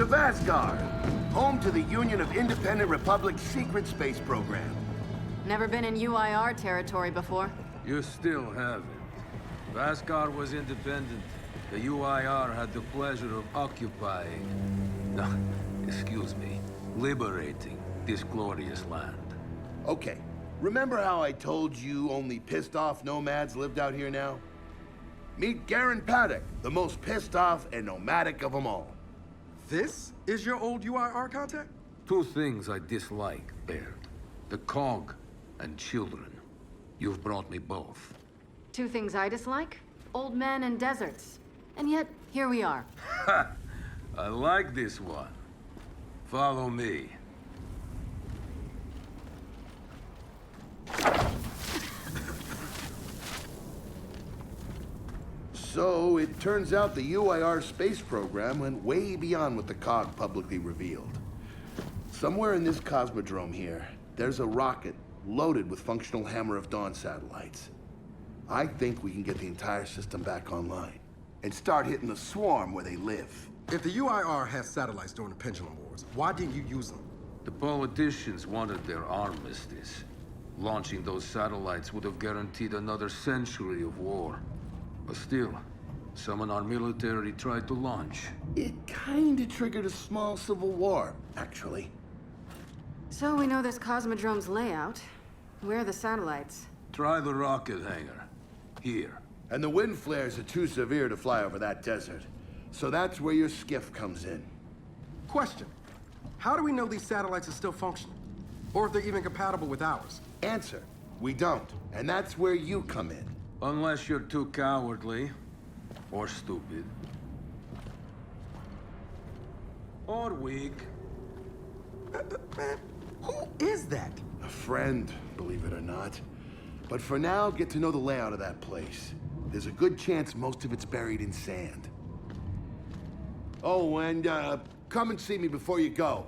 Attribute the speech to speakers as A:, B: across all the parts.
A: Vasgar, home to the Union of Independent Republic's secret space program.
B: Never been in UIR territory before?
C: You still haven't. Vasgar was independent. The UIR had the pleasure of occupying... No, excuse me. Liberating this glorious land.
A: Okay, remember how I told you only pissed-off nomads lived out here now? Meet Garen Paddock, the most pissed-off and nomadic of them all.
D: This is your old UIR contact?
C: Two things I dislike, Baird. The cog and children. You've brought me both.
B: Two things I dislike? Old men and deserts. And yet, here we are.
C: Ha! I like this one. Follow me.
A: So, it turns out the UIR space program went way beyond what the COG publicly revealed. Somewhere in this cosmodrome here, there's a rocket loaded with functional Hammer of Dawn satellites. I think we can get the entire system back online and start hitting the swarm where they live.
D: If the UIR has satellites during the Pendulum Wars, why didn't you use them?
C: The politicians wanted their armistice. Launching those satellites would have guaranteed another century of war. But still, some in our military tried to launch.
A: It kinda triggered a small civil war, actually.
B: So we know this Cosmodrome's layout. Where are the satellites?
C: Try the rocket hangar. Here.
A: And the wind flares are too severe to fly over that desert. So that's where your skiff comes in.
D: Question. How do we know these satellites are still functional? Or if they're even compatible with ours?
A: Answer. We don't. And that's where you come in.
C: Unless you're too cowardly. Or stupid. Or weak.
D: Man, who is that?
A: A friend, believe it or not. But for now, get to know the layout of that place. There's a good chance most of it's buried in sand. Oh, and come and see me before you go.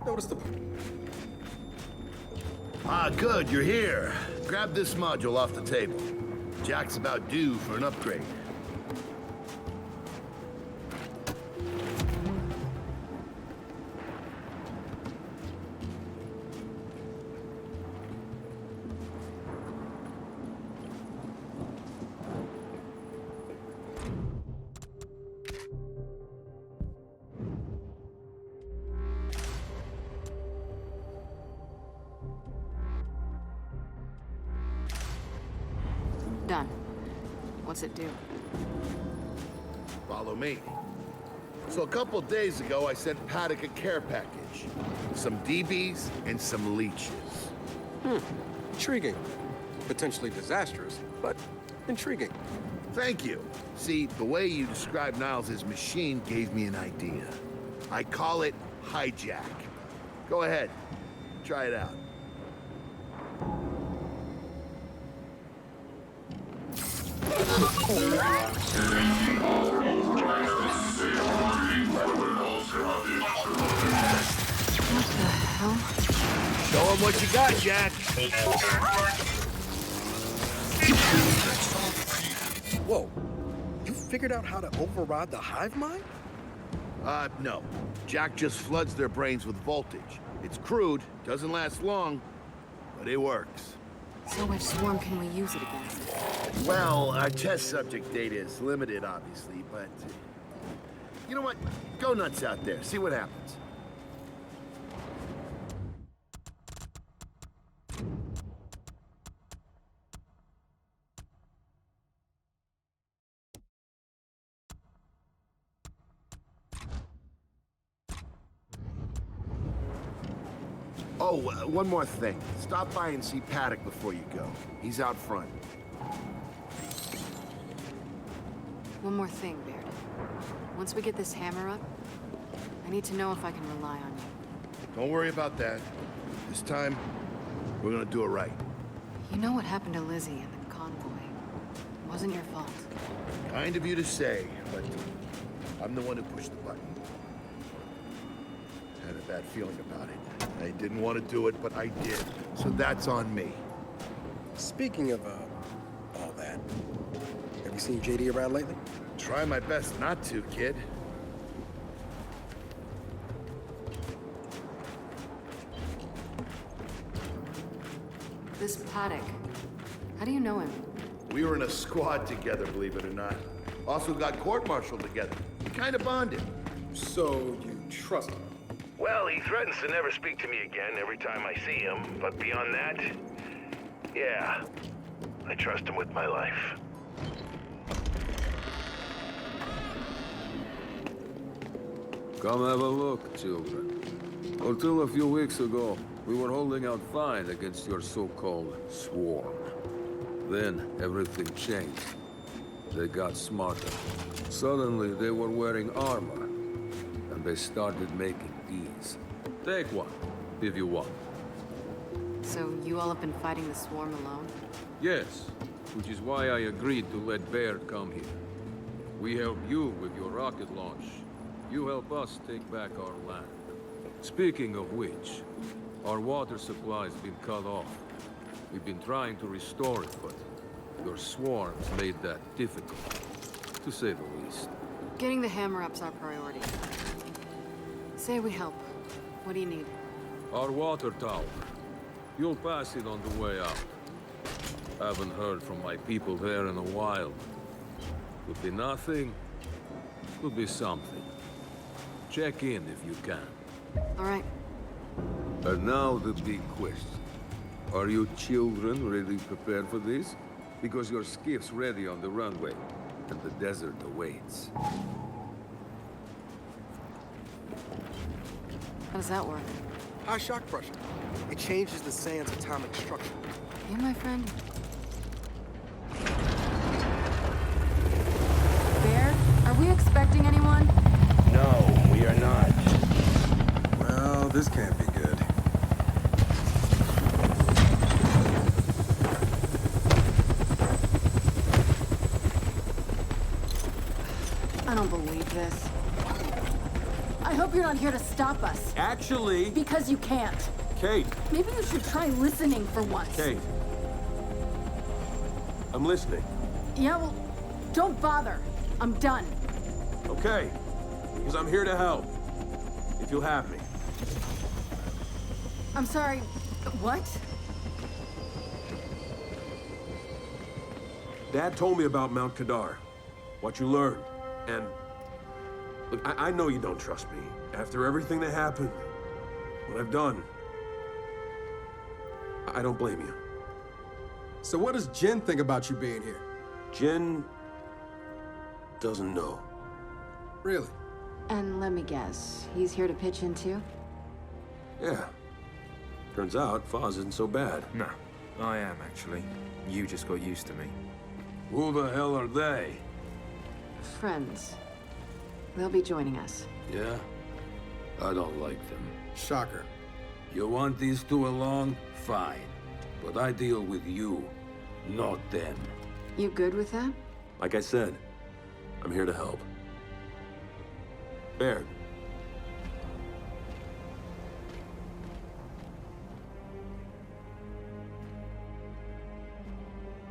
D: Notice the...
A: Ah, good, you're here. Grab this module off the table. Jack's about due for an upgrade.
B: Done. What's it do?
A: Follow me. So a couple days ago, I sent Paddock a care package. Some DBs and some leeches.
D: Intriguing. Potentially disastrous, but intriguing.
A: Thank you. See, the way you described Niles' machine gave me an idea. I call it hijack. Go ahead. Try it out.
B: What the hell?
A: Show him what you got, Jack.
D: Whoa. You figured out how to override the hive mind?
A: No. Jack just floods their brains with voltage. It's crude, doesn't last long, but it works.
B: So which swarm can we use it against?
A: Well, our test subject data is limited, obviously, but... You know what? Go nuts out there. See what happens. Oh, one more thing. Stop by and see Paddock before you go. He's out front.
B: One more thing, Baird. Once we get this hammer up, I need to know if I can rely on you.
A: Don't worry about that. This time, we're gonna do it right.
B: You know what happened to Lizzie and the convoy. It wasn't your fault.
A: Kind of you to say, but I'm the one who pushed the button. Had a bad feeling about it. I didn't want to do it, but I did. So that's on me.
D: Speaking of, all that, have you seen JD around lately?
A: Try my best not to, kid.
B: This Paddock. How do you know him?
A: We were in a squad together, believe it or not. Also got court-martialed together. We kind of bonded.
D: So, you trust him?
E: Well, he threatens to never speak to me again every time I see him, but beyond that, yeah, I trust him with my life.
C: Come have a look, children. Until a few weeks ago, we were holding out fine against your so-called swarm. Then, everything changed. They got smarter. Suddenly, they were wearing armor. And they started making these. Take one, if you want.
B: So you all have been fighting the swarm alone?
C: Yes, which is why I agreed to let Baird come here. We help you with your rocket launch. You help us take back our land. Speaking of which, our water supply's been cut off. We've been trying to restore it, but your swarms made that difficult, to say the least.
B: Getting the hammer-up's our priority. Say we help. What do you need?
C: Our water tower. You'll pass it on the way out. Haven't heard from my people there in a while. Could be nothing, could be something. Check in if you can.
B: All right.
C: And now the big question. Are you children really prepared for this? Because your skiff's ready on the runway, and the desert awaits.
B: How does that work?
D: High shock pressure. It changes the sand's atomic structure.
B: You, my friend? Baird, are we expecting anyone?
E: No, we are not.
D: Well, this can't be good.
B: I don't believe this. I hope you're not here to stop us.
F: Actually,
B: Because you can't.
F: Kate,
B: Maybe you should try listening for once.
F: Kate. I'm listening.
B: Yeah, well, don't bother. I'm done.
F: Okay. Because I'm here to help. If you'll have me.
B: I'm sorry. What?
F: Dad told me about Mount Kadar. What you learned. And look, I know you don't trust me. After everything that happened, what I've done, I don't blame you.
D: So what does Jin think about you being here?
F: Jin doesn't know.
D: Really?
B: And let me guess, he's here to pitch in too?
F: Yeah. Turns out Foz isn't so bad.
G: No, I am actually. You just got used to me.
C: Who the hell are they?
B: Friends. They'll be joining us.
C: Yeah? I don't like them.
D: Shocker.
C: You want these two along? Fine. But I deal with you, not them.
B: You good with that?
F: Like I said, I'm here to help. Baird.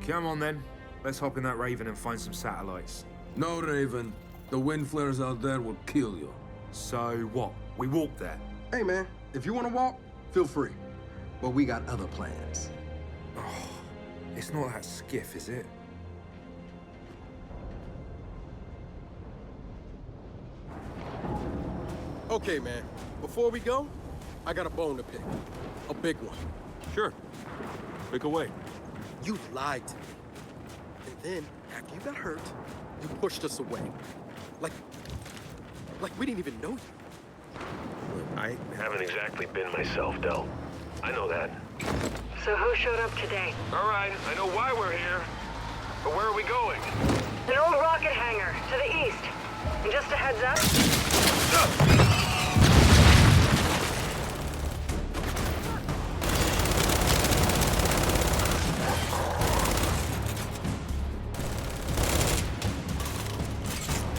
G: Come on then. Let's hop in that Raven and find some satellites.
C: No, Raven. The wind flares out there will kill you.
G: So what? We walk there.
D: Hey, man, if you want to walk, feel free. But we got other plans.
G: It's not that skiff, is it?
D: Okay, man, before we go, I got a bone to pick. A big one.
F: Sure. Pick away.
D: You lied to me. And then, after you got hurt, you pushed us away. Like we didn't even know you.
E: I haven't exactly been myself, Del. I know that.
H: So who showed up today?
E: All right, I know why we're here. But where are we going?
H: An old rocket hangar to the east. And just a heads up,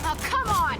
B: Oh, come on!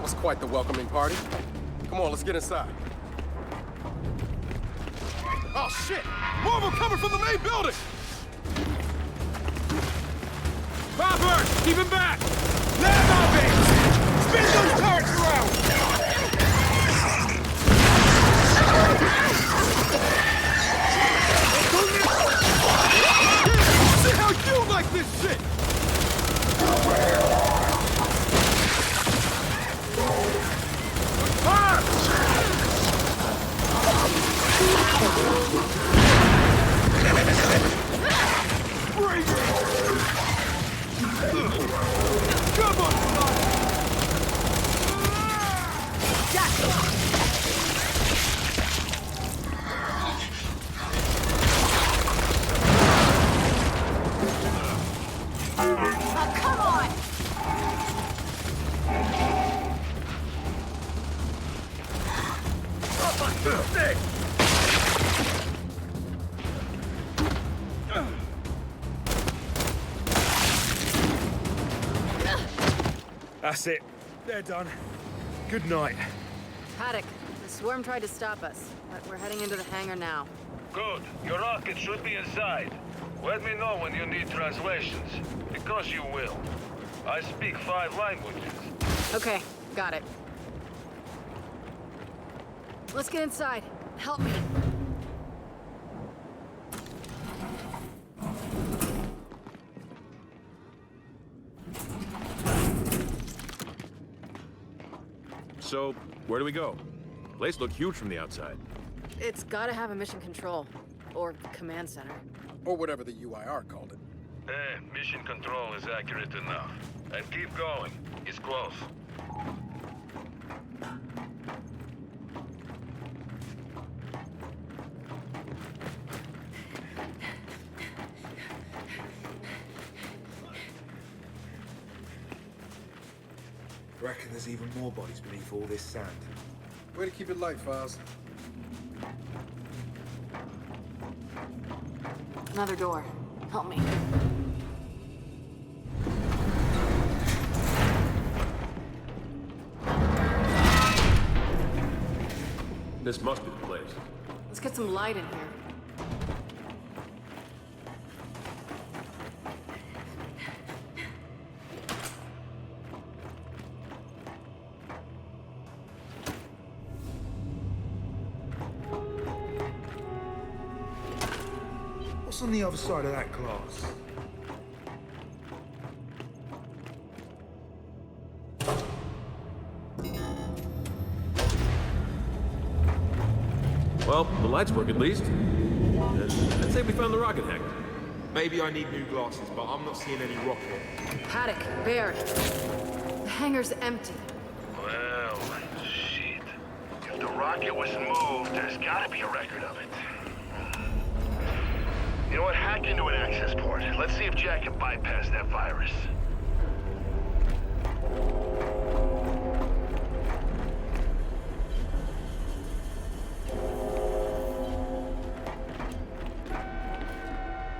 D: That was quite the welcoming party. Come on, let's get inside. Oh, shit! More of them coming from the main building!
F: Robert! Keep him back! Land on me! Spin those turrets around!
D: See how you like this shit!
F: Come on!
B: Come on!
G: That's it. They're done. Good night.
B: Paddock, the swarm tried to stop us, but we're heading into the hangar now.
E: Good. Your rocket should be inside. Let me know when you need translations, because you will. I speak 5 languages.
B: Okay, got it. Let's get inside. Help me.
F: So, where do we go? Place looked huge from the outside.
B: It's gotta have a mission control. Or command center.
D: Or whatever the UIR called it.
E: Mission control is accurate enough. And keep going. It's close.
G: Reckon there's even more bodies beneath all this sand.
D: Way to keep it light, Files.
B: Another door. Help me.
F: This must be the place.
B: Let's get some light in here.
G: What's on the other side of that glass?
F: Well, the lights work at least. And I'd say we found the rocket hangar.
G: Maybe I need new glasses, but I'm not seeing any rocket.
B: Paddock, Baird. The hangar's empty.
E: Well, shit. If the rocket was moved, there's gotta be a record of it. You know what? Hack into an access port. Let's see if Jack can bypass that virus.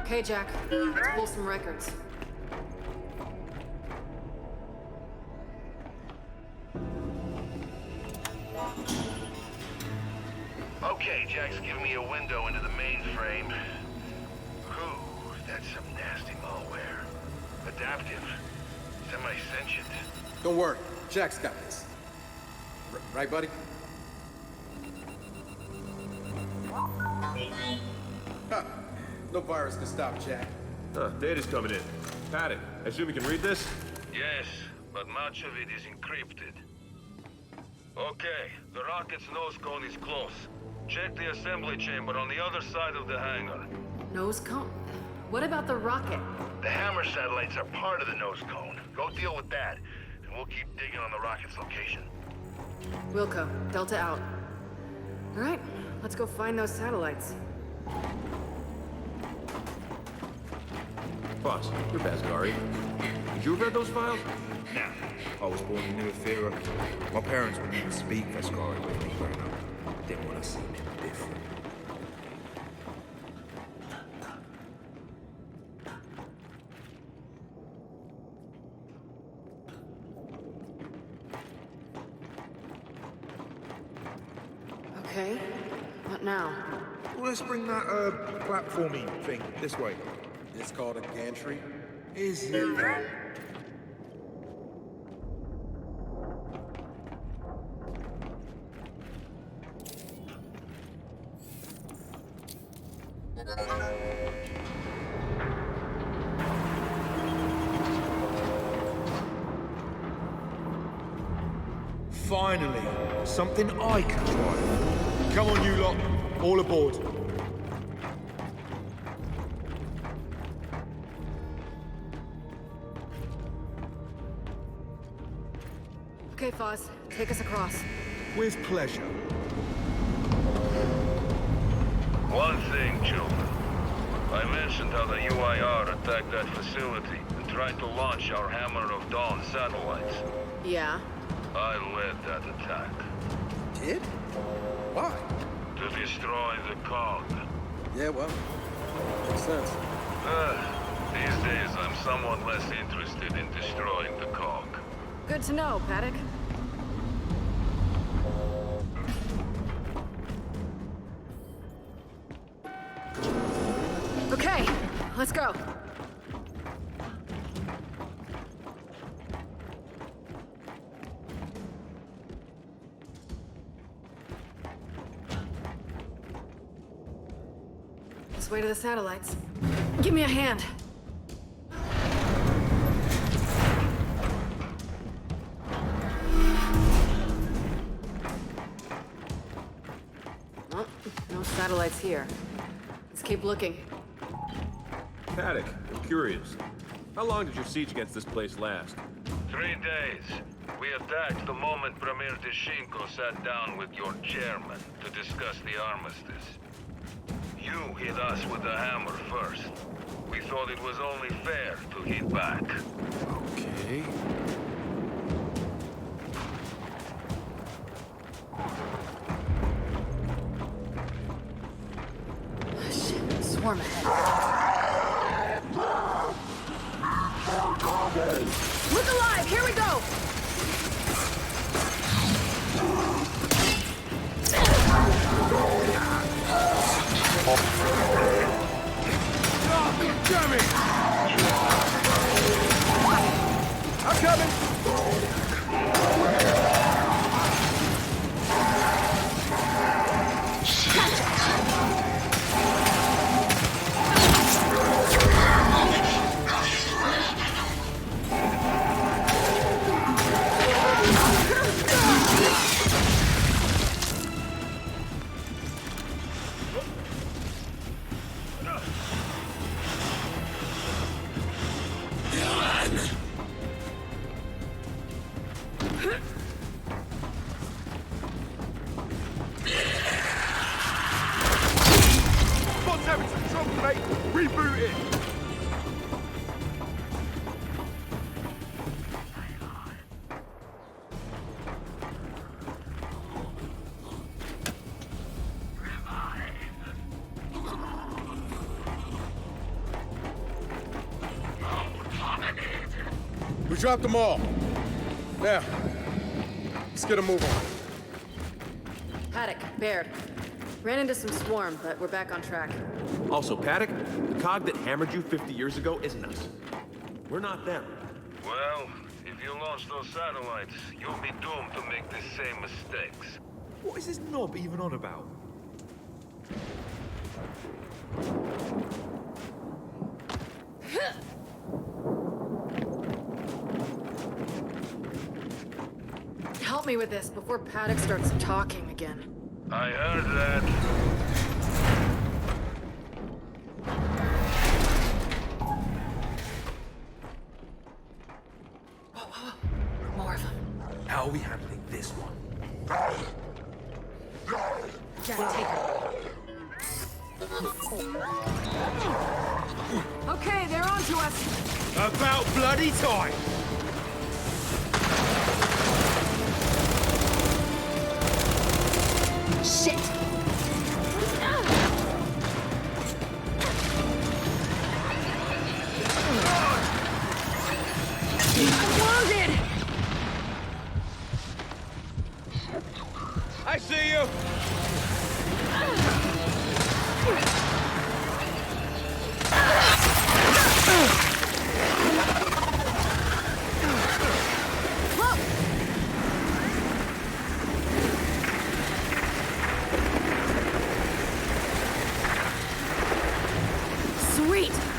B: Okay, Jack. Let's pull some records.
E: Okay, Jack's giving me a window into the mainframe. Ooh, that's some nasty malware. Adaptive. Semi-sentient.
D: Don't worry, Jack's got this. Right, buddy? Huh. No virus can stop Jack.
F: Data's coming in. Paddock, I assume you can read this?
E: Yes, but much of it is encrypted. Okay, the rocket's nose cone is close. Check the assembly chamber on the other side of the hangar.
B: Nose cone? What about the rocket?
E: The hammer satellites are part of the nose cone. Go deal with that, and we'll keep digging on the rocket's location.
B: Wilco, Delta out. All right, let's go find those satellites.
F: Boss, you're Basgari. Did you read those files?
G: Nah. I was born in New Ethera. My parents wouldn't even speak Vascari with me growing up. Didn't want to see me different.
B: Okay. What now?
G: Well, let's bring that, platformy thing this way.
D: It's called a gantry.
G: Is it that? Finally, something I can drive.
D: Come on, you lot. All aboard.
B: Okay, Foz. Take us across.
G: With pleasure.
E: One thing, children. I mentioned how the UIR attacked that facility and tried to launch our Hammer of Dawn satellites.
B: Yeah.
E: I led that attack.
D: Did? Why?
E: To destroy the cog.
D: Yeah, well, makes sense.
E: These days I'm somewhat less interested in destroying the cog.
B: Good to know, Paddock. Okay, let's go. This way to the satellites. Give me a hand. Well, no satellites here. Let's keep looking.
F: Paddock, I'm curious. How long did your siege against this place last?
E: 3 days. We attacked the moment Premier Deshinko sat down with your chairman to discuss the armistice. You hit us with the hammer first. We thought it was only fair to hit back.
F: Okay.
B: Shit, swarm ahead. Look alive! Here we go!
F: Damn it! I'm coming! What's having some trouble, mate? Reboot it!
D: We dropped them all. Now, let's get a move on.
B: Paddock, Baird. Ran into some swarm, but we're back on track.
F: Also, Paddock, the cog that hammered you 50 years ago isn't us. We're not them.
E: Well, if you launch those satellites, you'll be doomed to make the same mistakes.
G: What is this knob even on about?
B: Help me with this before Paddock starts talking again.
E: I heard that.
B: More of them.
G: How are we handling this one?
B: Jack, take her. Okay, they're on to us.
G: About bloody time!
B: Shit! I'm wounded!
G: I see you!
B: Retreat!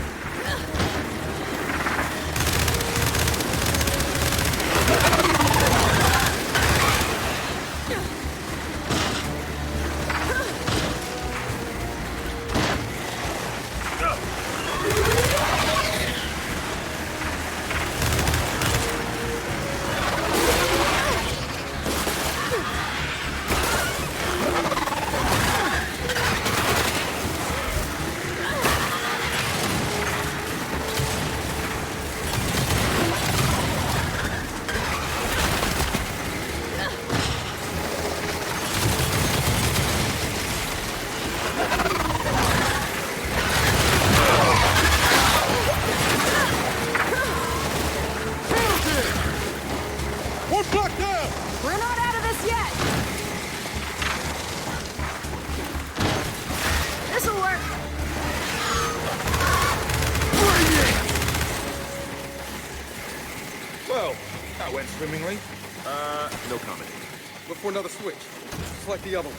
G: Well, that went swimmingly. No comment.
D: Look for another switch, just like the other one.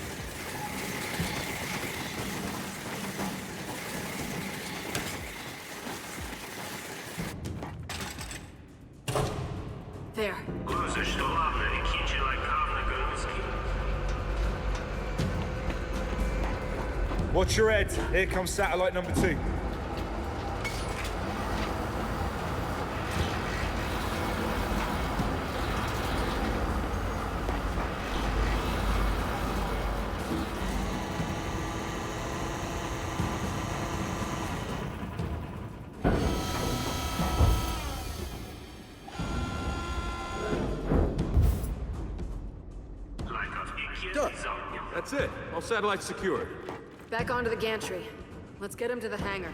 B: There.
I: Watch your head. Here comes satellite number 2.
D: Done.
F: That's it. All satellites secured.
B: Back onto the gantry. Let's get him to the hangar.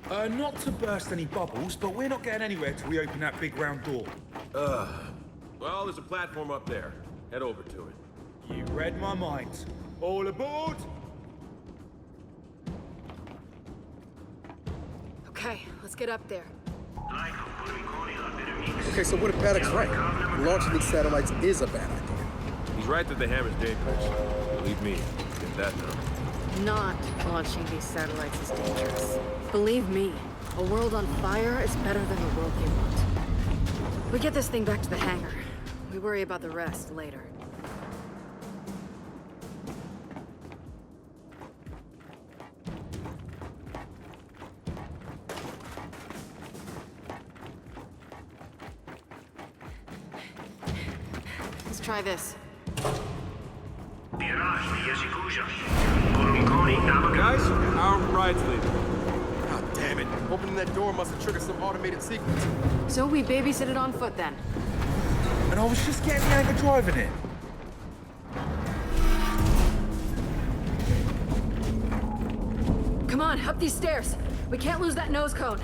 I: Not to burst any bubbles, but we're not getting anywhere till we open that big round door.
F: Well, there's a platform up there. Head over to it.
I: You read my mind. All aboard!
B: Okay, let's get up there.
D: Okay, so what if Paddock's right? Launching these satellites is a bad idea.
F: He's right that the hammer's dangerous. Believe me, get that now.
B: Not launching these satellites is dangerous. Believe me, a world on fire is better than the world they want. We get this thing back to the hangar. We worry about the rest later. Let's try this.
F: Guys, our ride's leaving.
D: God damn it. Opening that door must have triggered some automated sequence.
B: So we babysit it on foot then.
I: And I was just getting the hang of driving it.
B: Come on, up these stairs. We can't lose that nose cone.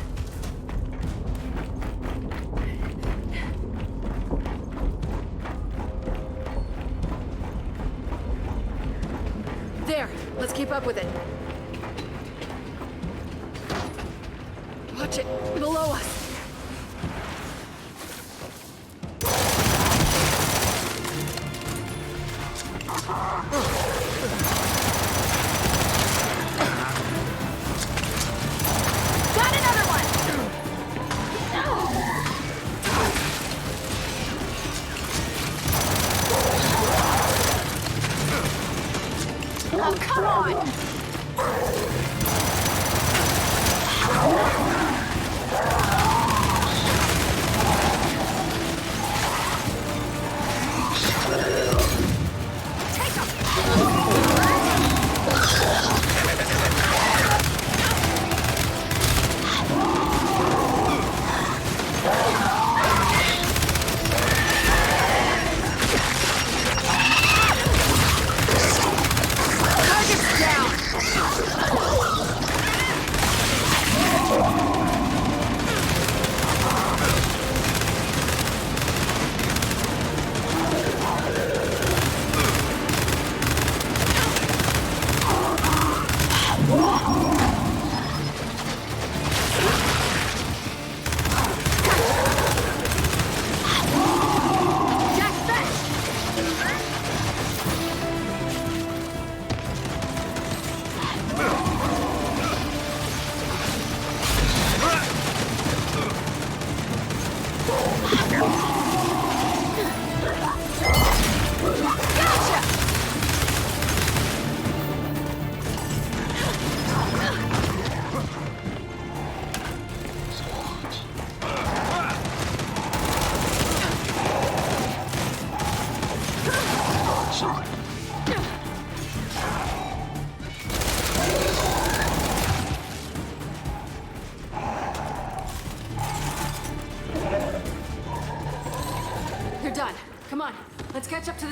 B: There, let's keep up with it. Watch it, below us. Got another one! Oh, come on!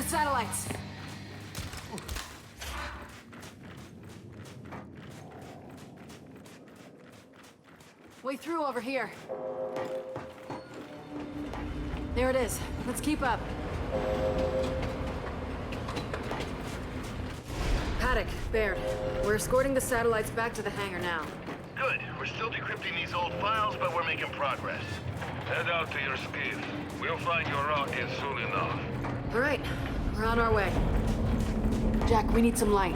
B: satellites. Way through over here. There it is. Let's keep up. Paddock, Baird, we're escorting the satellites back to the hangar now.
J: Good. We're still decrypting these old files, but we're making progress.
E: Head out to your skiff. We'll find your rocket soon enough.
B: All right, we're on our way. Jack, we need some light.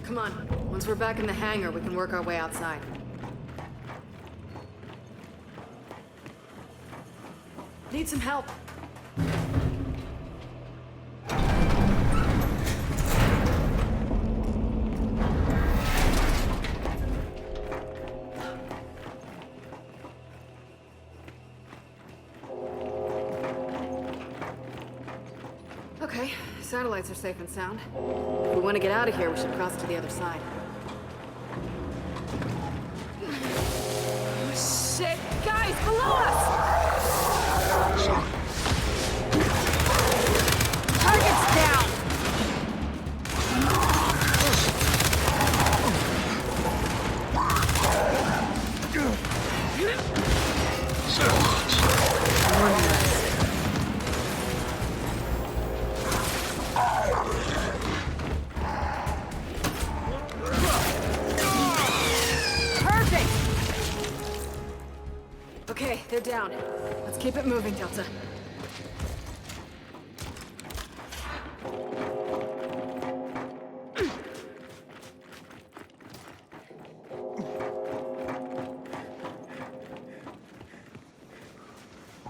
B: Come on. Once we're back in the hangar, we can work our way outside. Need some help. Okay, satellites are safe and sound. If we want to get out of here, we should cross to the other side. Shit! Guys, below us! Target's down! Perfect! Okay, they're down. Let's keep it moving, Delta.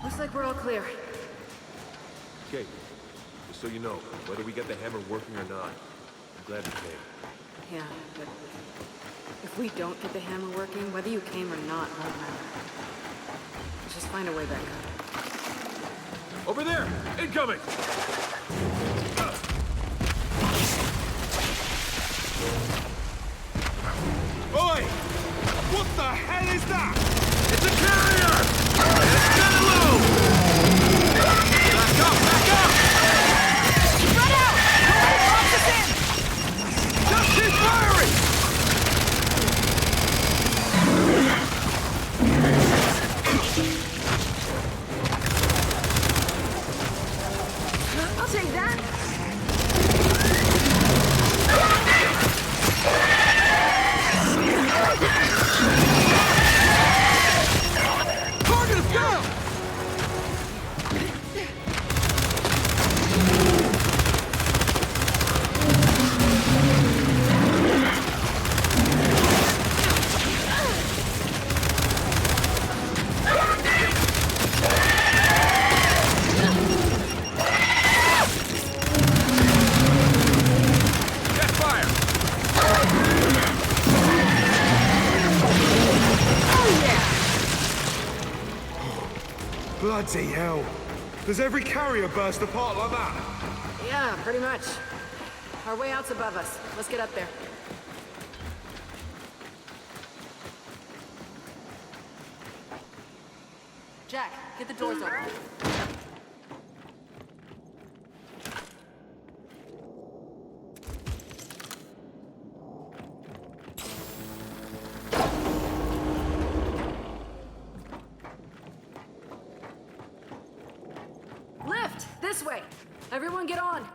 B: Looks like we're all clear.
F: Okay, just so you know, whether we get the hammer working or not, I'm glad you came.
B: Yeah, but if we don't get the hammer working, whether you came or not won't matter. Let's just find a way back up.
F: Over there! Incoming!
I: Oi! What the hell is that?
F: It's a carrier! It's gonna move! Back up! Back up!
B: Spread out! Nobody box us in!
F: Just keep firing!
B: I'll take that.
F: Target is down! Get fire!
I: Bloody hell. Does every carrier burst apart like that?
B: Yeah, pretty much. Our way out's above us. Let's get up there. Jack, get the doors open. Lift! This way! Everyone get on!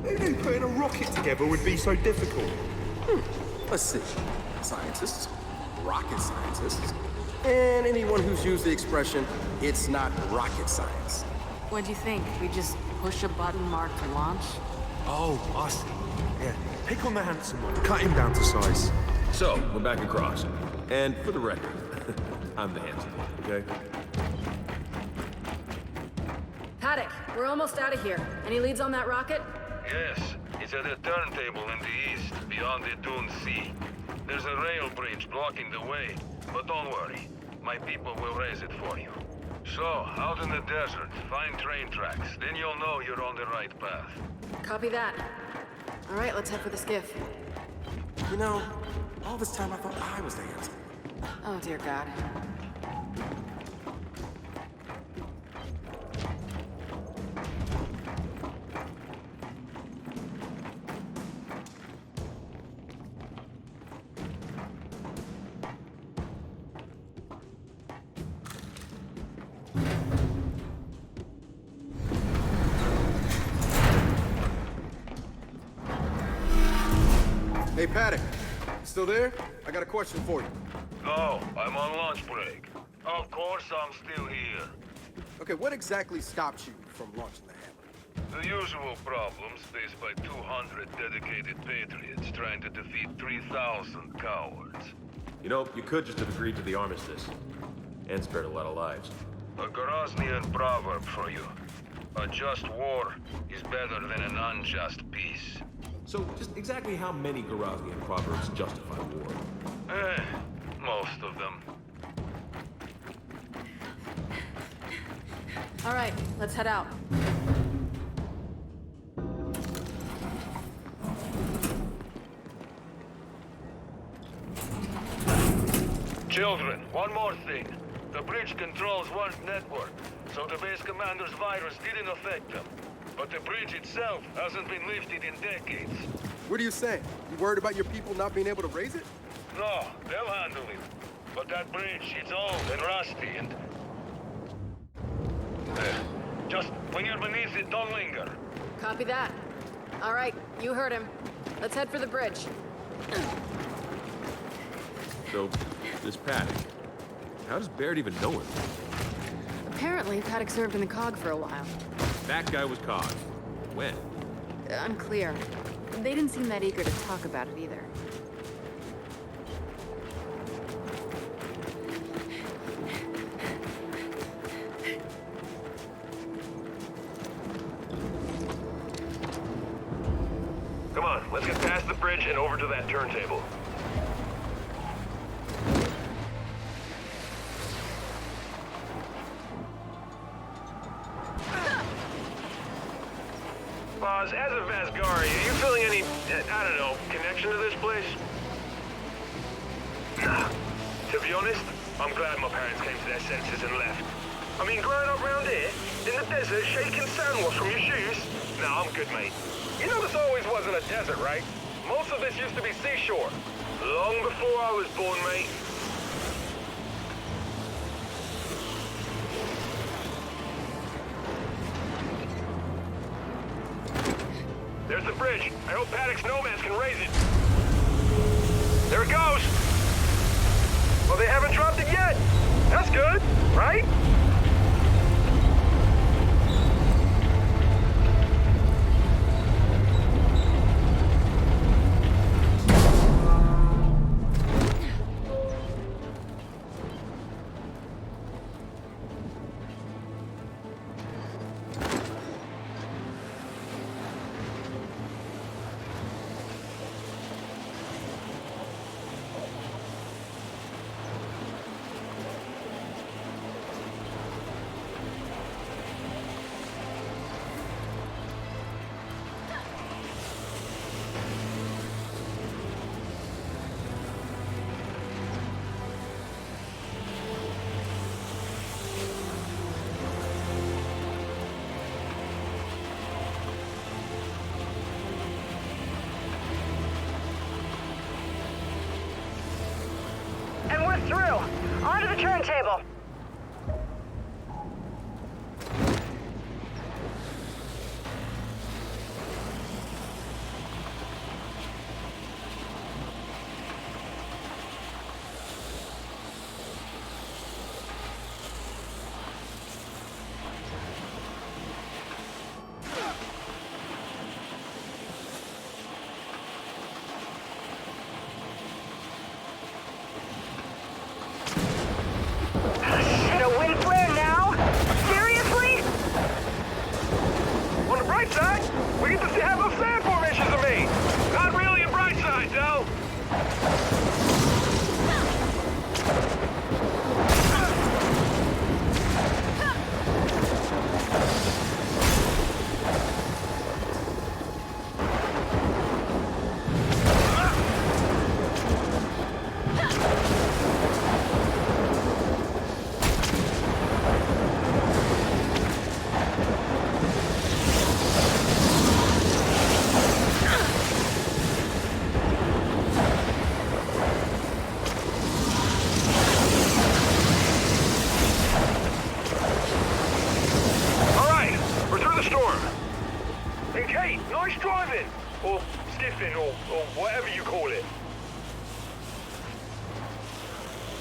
I: Who knew putting a rocket together would be so difficult?
D: Let's see. Scientists, rocket scientists, and anyone who's used the expression, it's not rocket science.
B: What'd you think? We just push a button marked launch?
F: Oh, I see. Yeah, pick on the handsome one. Cut him down to size. So, we're back across. And for the record, I'm the handsome one, okay?
B: Paddock, we're almost out of here. Any leads on that rocket?
E: Yes, it's at a turntable in the east, beyond the Dune Sea. There's a rail bridge blocking the way, but don't worry. My people will raise it for you. So, out in the desert, find train tracks. Then you'll know you're on the right path.
B: Copy that. All right, let's head for the skiff.
D: You know, all this time I thought I was the handsome.
B: Oh, dear God.
D: Hey, Paddock. You still there? I got a question for you.
E: No, I'm on lunch break. Of course I'm still here.
D: Okay, what exactly stops you from launching the hammer?
E: The usual problems faced by 200 dedicated patriots trying to defeat 3,000 cowards.
F: You know, you could just have agreed to the armistice. And spared a lot of lives.
E: A Groznian proverb for you. A just war is better than an unjust peace.
F: So, just exactly how many Groznian proverbs justify war?
E: Most of them.
B: All right, let's head out.
E: Children, one more thing. The bridge controls one's network, so the base commander's virus didn't affect them. But the bridge itself hasn't been lifted in decades.
D: What are you saying? You worried about your people not being able to raise it?
E: No, they'll handle it. But that bridge, it's old and rusty and... just when you're beneath it, don't linger.
B: Copy that. All right, you heard him. Let's head for the bridge.
F: So, this Paddock, how does Baird even know him?
B: Apparently, Paddock served in the COG for a while.
F: That guy was COG. When?
B: Unclear. They didn't seem that eager to talk about it either.
J: Come on, let's get past the bridge and over to that turntable. Boz, as a Vasgari, are you feeling any, I don't know, connection to this place? Nah. To be honest, I'm glad my parents came to their senses and left. I mean, growing up around here, in the desert, shaking sandwash from your shoes? Nah, I'm good, mate. You know this always wasn't a desert, right? Most of this used to be seashore. Long before I was born, mate. There's the bridge. I hope Paddock's nomads can raise it. There it goes. Well, they haven't dropped it yet. That's good, right?
H: And we're through. Onto the turntable.
J: bright side, we get to have those sand formations of me. Not really a bright side, though.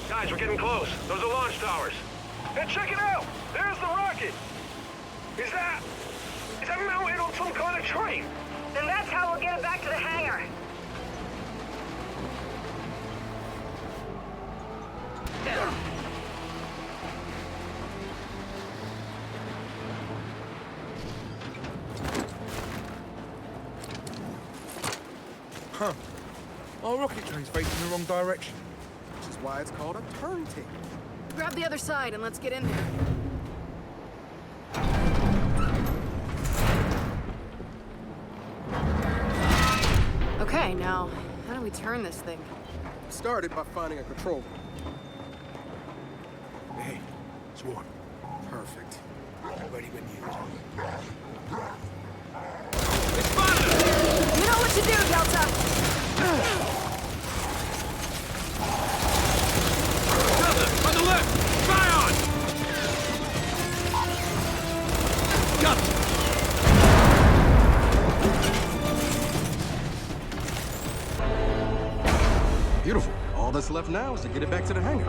J: Guys, we're getting close. Those are launch towers. And check it out! There's the rocket! Is that mounted on some kind of train?
H: Then that's how we'll get it back to the hangar.
I: Huh. Our rocket train's facing the wrong direction.
D: Which is why it's called a turntable.
B: Grab the other side and let's get in there. Okay, now, how do we turn this thing?
D: Started by finding a control room.
I: Hey, Swarm.
D: Perfect.
I: Ready when you
B: You know what to do, Delta!
C: Delta, on the left! Fire on! Got it!
D: Beautiful. All that's left now is to get it back to the hangar.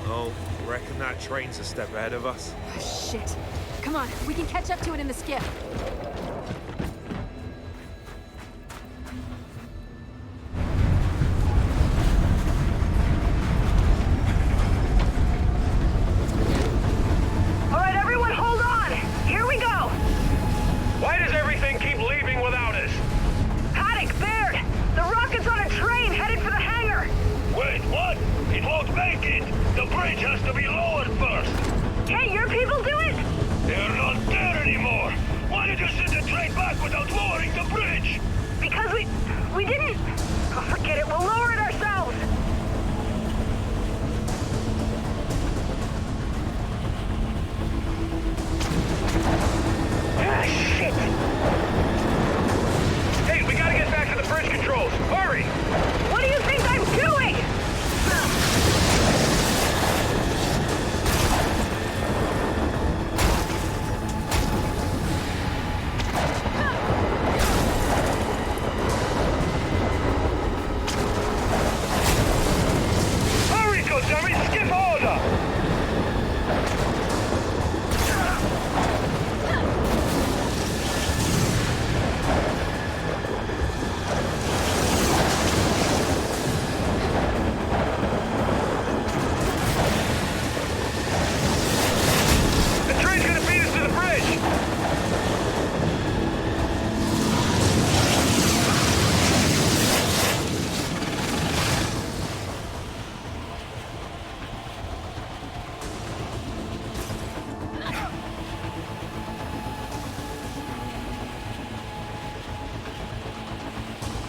K: Oh, reckon that train's a step ahead of us.
B: Oh, shit. Come on, we can catch up to it in the skiff.
H: All right, everyone, hold on. Here we go.
J: Why does everything keep leaving without us?
H: Paddock, Baird, the rocket's on a train headed for the hangar.
J: Wait, what? It won't make it! The bridge has to be lowered first!
H: Can't your people do it?
J: They're not there anymore! Why did you send the train back without lowering the bridge?
H: Because we didn't... Oh, forget it, we'll lower it ourselves. Ah, shit.
J: Hey, we gotta get back to the bridge controls! Hurry!
H: What do you think I'm doing?
J: Hurry, goddammit! Skip order! The train's gonna feed us to the bridge!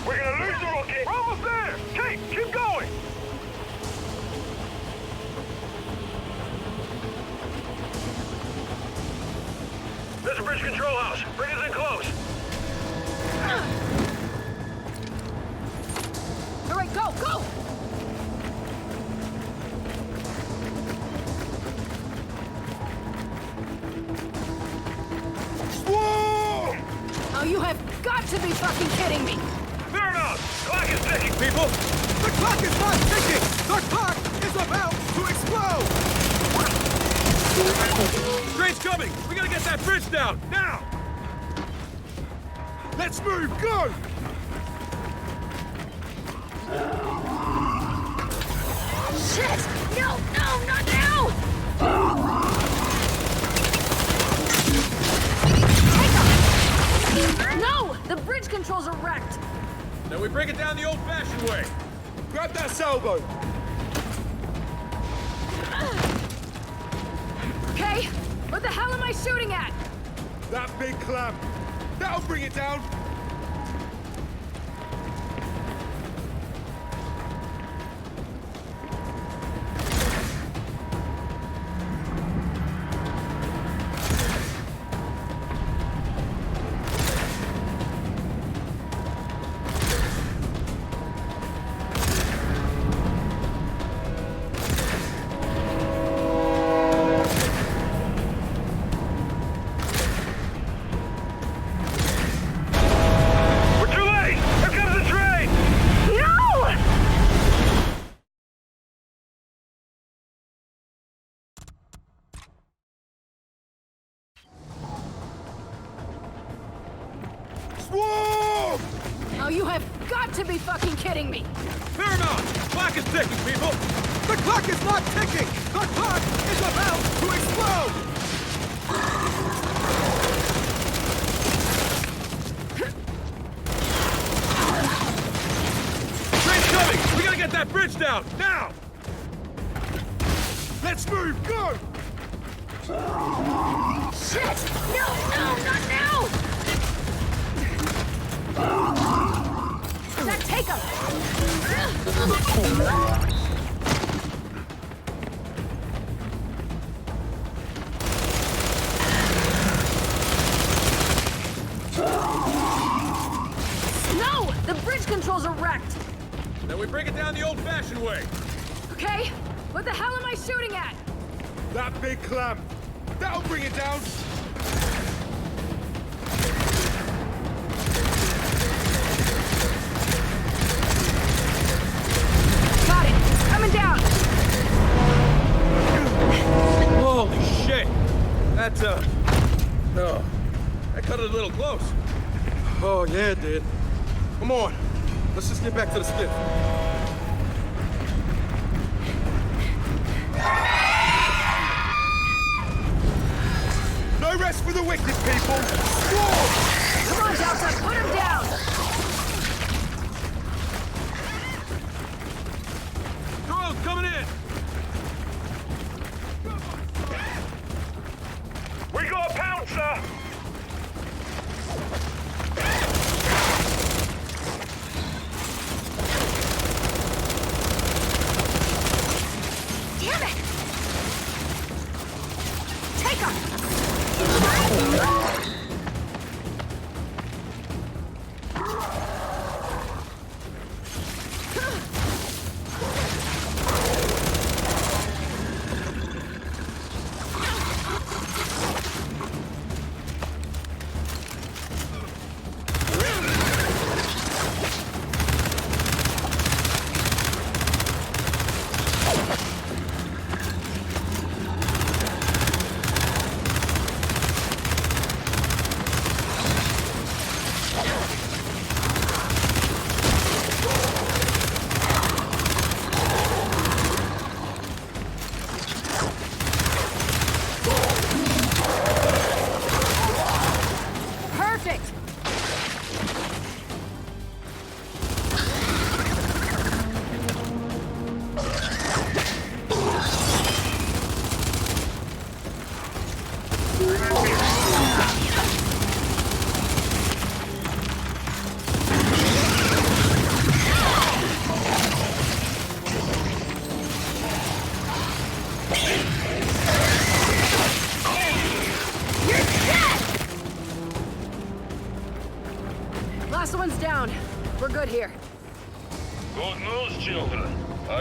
J: We're gonna lose the rocket! We're almost there! Kate, keep going! There's a bridge control house. Bring us in close.
B: All right, go, go!
J: Whoa!
B: Oh, you have got to be fucking kidding me!
J: Fair enough. Clock is ticking, people.
I: The clock is not ticking! The clock is about to explode!
K: Train's coming! We gotta get that bridge down, now!
I: Let's move, go!
B: Shit! No, not now! No! The bridge controls are wrecked!
I: Then we break it down the old-fashioned way. Grab that sailboat!
B: Okay, what the hell am I shooting at?
I: That big clam. That'll bring it down.
B: Oh, you have got to be fucking kidding me!
I: Paramount! Clock is ticking, people! The clock is not ticking! The clock is about to explode! Train's coming! We gotta get that bridge down! Now! Let's move! Go!
B: Shit! No, not now! Zach, take him! No! The bridge controls are wrecked!
I: Then we break it down the old-fashioned way.
B: Okay, what the hell am I shooting at?
I: That big clam. That'll bring it down.
B: Got it! It's coming down!
I: Holy shit! That cut it a little close.
D: Oh, yeah, it did. Come on. Let's just get back to the skiff.
I: No rest for the wicked, people! Swarm!
B: Come on, Delta, put him down!
I: Drones coming in!
J: We got a pouncer!
B: Damn it! Take him! Perfect! Last one's down. We're good here.
E: Good news, children.